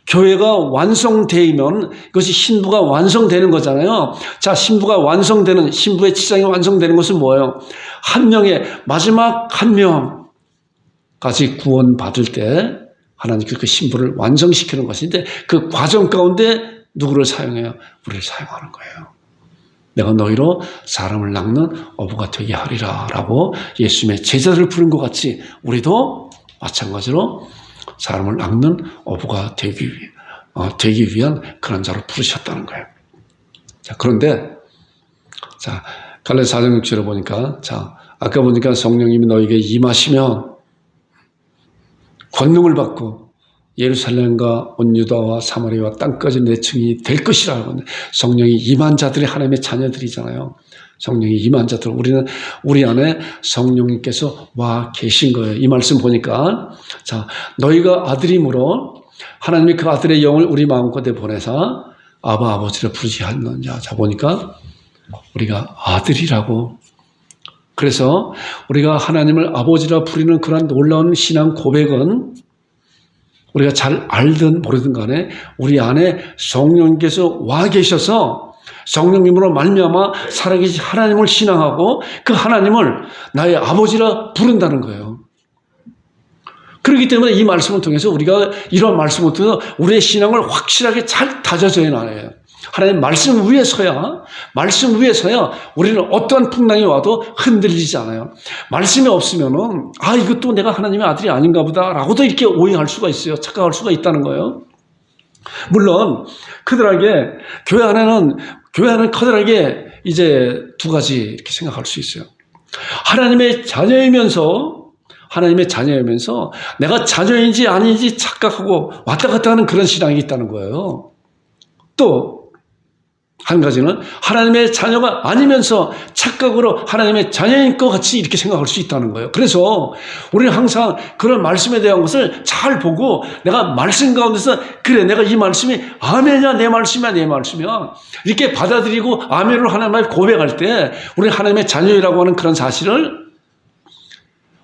교회가 완성되면 그것이 신부가 완성되는 거잖아요. 자, 신부의 치장이 완성되는 것은 뭐예요? 한 명의 마지막 한 명까지 구원받을 때 하나님께서 그 신부를 완성시키는 것인데 그 과정 가운데 누구를 사용해요? 우리를 사용하는 거예요. 내가 너희로 사람을 낚는 어부가 되게 하리라 라고 예수님의 제자들을 부른 것 같이 우리도 마찬가지로 사람을 낚는 어부가 되기 위한 그런 자로 부르셨다는 거예요. 자, 그런데, 자, 갈라디아서 4장 6절에 보니까, 자, 아까 보니까 성령님이 너에게 임하시면 권능을 받고 예루살렘과 온 유다와 사마리아와 땅까지 내 증인이 될 것이라고 하는데 성령이 임한 자들이 하나님의 자녀들이잖아요. 성령이 임한 자들, 우리 안에 성령님께서 와 계신 거예요. 이 말씀 보니까, 자, 너희가 아들임으로 하나님이 그 아들의 영을 우리 마음가운데 보내사 아바 아버지를 부르지 않느냐. 자, 보니까 우리가 아들이라고. 그래서 우리가 하나님을 아버지라 부르는 그런 놀라운 신앙 고백은 우리가 잘 알든 모르든 간에 우리 안에 성령님께서 와 계셔서 성령님으로 말미암아 살아계신 하나님을 신앙하고 그 하나님을 나의 아버지라 부른다는 거예요. 그렇기 때문에 이 말씀을 통해서 우리가 이런 말씀을 통해서 우리의 신앙을 확실하게 잘 다져져야 나요. 하나님 말씀 위에서야 우리는 어떠한 풍랑이 와도 흔들리지 않아요. 말씀이 없으면은 이것도 내가 하나님의 아들이 아닌가 보다라고도 이렇게 오해할 수가 있어요. 착각할 수가 있다는 거예요. 물론 그들에게 교회 안에는 커다랗게 이제 두 가지 이렇게 생각할 수 있어요. 하나님의 자녀이면서 내가 자녀인지 아닌지 착각하고 왔다 갔다 하는 그런 신앙이 있다는 거예요. 또 한 가지는 하나님의 자녀가 아니면서 착각으로 하나님의 자녀인 것 같이 이렇게 생각할 수 있다는 거예요. 그래서 우리는 항상 그런 말씀에 대한 것을 잘 보고 내가 말씀 가운데서 그래 내가 이 말씀이 아멘이야 내 말씀이야 이렇게 받아들이고 아멘으로 하나님을 고백할 때 우리는 하나님의 자녀라고 하는 그런 사실을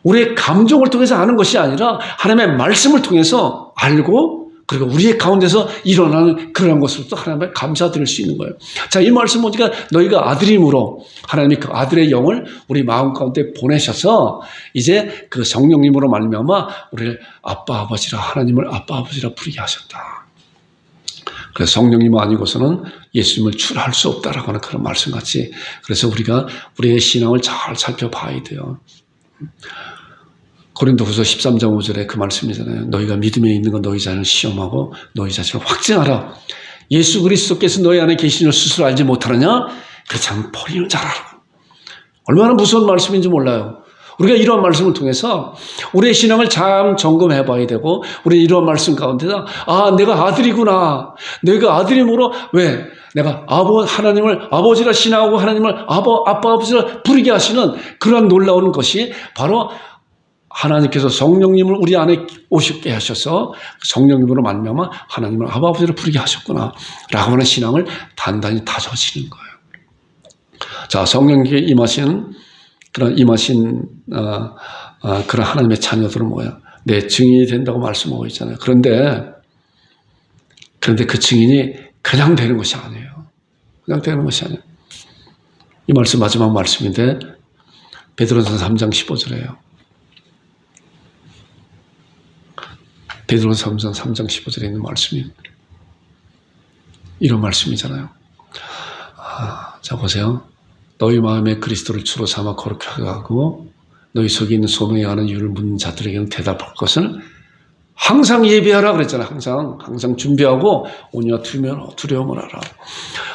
우리의 감정을 통해서 아는 것이 아니라 하나님의 말씀을 통해서 알고 그리고 우리의 가운데서 일어나는 그런 것으로부터 하나님께 감사드릴 수 있는 거예요. 자, 이 말씀 보니까 너희가 아들임으로 하나님이 그 아들의 영을 우리 마음 가운데 보내셔서 이제 그 성령님으로 말미암아 우리를 아빠 아버지라 하나님을 아빠 아버지라 부르게 하셨다. 그래서 성령님 아니고서는 예수님을 출할 수 없다라고 하는 그런 말씀같이 그래서 우리가 우리의 신앙을 잘 살펴봐야 돼요. 고린도후서 13장 5절에 그 말씀이잖아요. 너희가 믿음에 있는 건 너희 자신을 시험하고 너희 자신을 확증하라. 예수 그리스도께서 너희 안에 계시는 스스로 알지 못하느냐? 그렇지 않으면 버리는 자라. 얼마나 무서운 말씀인지 몰라요. 우리가 이런 말씀을 통해서 우리의 신앙을 잘 점검해 봐야 되고 우리 이런 말씀 가운데서 내가 아들이구나. 내가 아들이므로 왜? 내가 하나님을 아버지라 신앙하고 하나님을 아빠 아버지라 부르게 하시는 그런 놀라운 것이 바로 하나님께서 성령님을 우리 안에 오시게 하셔서 성령님으로 만나면 하나님을 아버지를 부르게 하셨구나 라고 하는 신앙을 단단히 다져지는 거예요. 자, 성령님께 임하신 그런 하나님의 자녀들은 뭐야? 내 증인이 된다고 말씀하고 있잖아요. 그런데 그 증인이 그냥 되는 것이 아니에요. 그냥 되는 것이 아니에요. 이 말씀 마지막 말씀인데 베드로전서 3장 15절이에요. 베드로전서 3장 15절에 있는 말씀이 이런 말씀이잖아요. 자 보세요. 너희 마음에 그리스도를 주로 삼아 거룩하게 하고 너희 속에 있는 소명에 관한 이유를 묻는 자들에게는 대답할 것을 항상 예비하라 그랬잖아요. 항상 준비하고 온유와 두려움을 하라.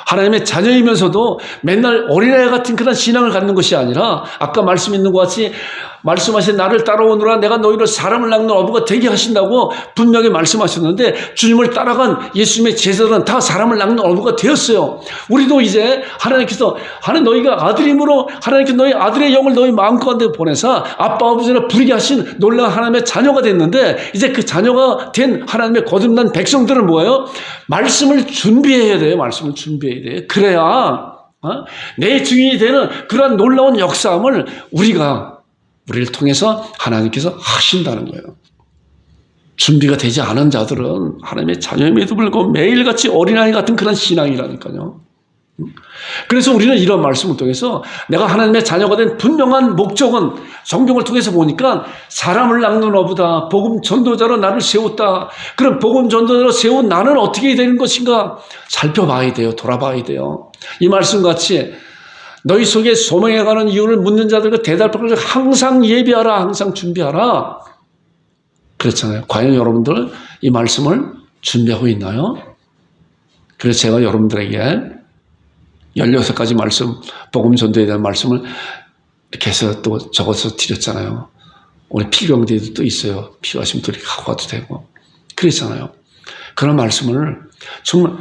하나님의 자녀이면서도 맨날 어린아이 같은 그런 신앙을 갖는 것이 아니라 아까 말씀 있는 것 같이 말씀하신 나를 따라오느라 내가 너희를 사람을 낚는 어부가 되게 하신다고 분명히 말씀하셨는데 주님을 따라간 예수님의 제자들은 다 사람을 낚는 어부가 되었어요. 우리도 이제 하나님께서 너희가 아들임으로 하나님께서 너희 아들의 영을 너희 마음 가운데 보내사 아빠 아버지를 부르게 하신 놀라운 하나님의 자녀가 됐는데 이제 그 자녀가 된 하나님의 거듭난 백성들은 뭐예요? 말씀을 준비해야 돼요. 말씀을 준비해야 돼요. 그래야 내 증인이 되는 그러한 놀라운 역사함을 우리를 통해서 하나님께서 하신다는 거예요. 준비가 되지 않은 자들은 하나님의 자녀임에도 불구하고 매일같이 어린아이 같은 그런 신앙이라니까요. 그래서 우리는 이런 말씀을 통해서 내가 하나님의 자녀가 된 분명한 목적은 성경을 통해서 보니까 사람을 낚는 어부다. 복음 전도자로 나를 세웠다. 그럼 복음 전도자로 세운 나는 어떻게 되는 것인가? 살펴봐야 돼요. 돌아봐야 돼요. 이 말씀같이 너희 속에 소명해 가는 이유를 묻는 자들과 대답하고 항상 예비하라. 항상 준비하라. 그렇잖아요. 과연 여러분들 이 말씀을 준비하고 있나요? 그래서 제가 여러분들에게 16가지 말씀, 복음 전도에 대한 말씀을 이렇게 해서 또 적어서 드렸잖아요. 오늘 필경대도 또 있어요. 필요하시면 또 이렇게 갖고 와도 되고. 그랬잖아요. 그런 말씀을 정말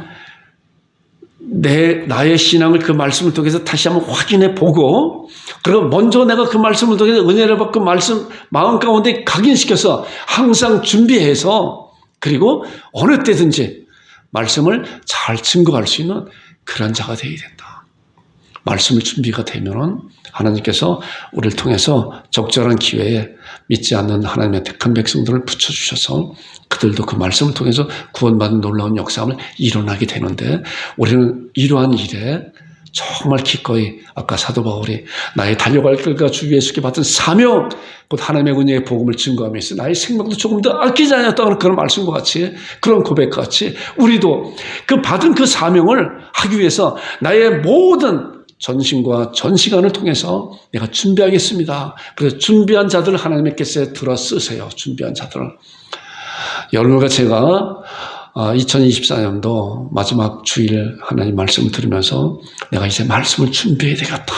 나의 신앙을 그 말씀을 통해서 다시 한번 확인해 보고, 그리고 먼저 내가 그 말씀을 통해서 은혜를 받고 말씀 마음 가운데 각인시켜서 항상 준비해서, 그리고 어느 때든지 말씀을 잘 증거할 수 있는 그런 자가 되어야 된다. 말씀을 준비가 되면은 하나님께서 우리를 통해서 적절한 기회에 믿지 않는 하나님의 택한 백성들을 붙여주셔서 그들도 그 말씀을 통해서 구원받는 놀라운 역사를 일어나게 되는데, 우리는 이러한 일에 정말 기꺼이 아까 사도 바울이 나의 달려갈 길과 주 예수께 받은 사명, 곧 하나님의 은혜의 복음을 증거하며 있어 나의 생명도 조금 더 아끼지 않았다는 그런 말씀과 같이, 그런 고백과 같이 우리도 그 받은 그 사명을 하기 위해서 나의 모든 전심과 전시간을 통해서 내가 준비하겠습니다. 그래서 준비한 자들을 하나님께서 들어 쓰세요. 준비한 자들을. 여러분과 제가 2024년도 마지막 주일 하나님 말씀을 들으면서 내가 이제 말씀을 준비해야 되겠다.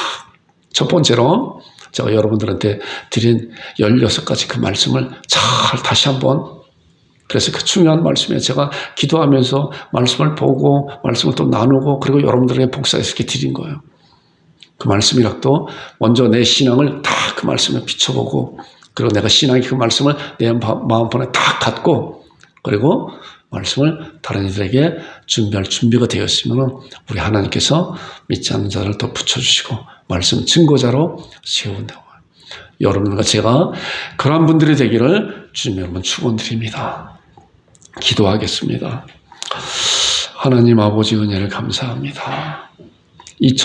첫 번째로 제가 여러분들한테 드린 16가지 그 말씀을 잘 다시 한번, 그래서 그 중요한 말씀에 제가 기도하면서 말씀을 보고 말씀을 또 나누고 그리고 여러분들에게 복사해서 이렇게 드린 거예요. 그 말씀이라도 먼저 내 신앙을 다 그 말씀에 비춰보고, 그리고 내가 신앙의 그 말씀을 내 마음판에 다 갖고, 그리고 말씀을 다른 이들에게 준비할 준비가 되었으면 우리 하나님께서 믿지 않는 자를 더 붙여주시고 말씀 증거자로 세운다고. 여러분과 제가 그런 분들이 되기를 주님 여러분 축원드립니다. 기도하겠습니다. 하나님 아버지 은혜를 감사합니다.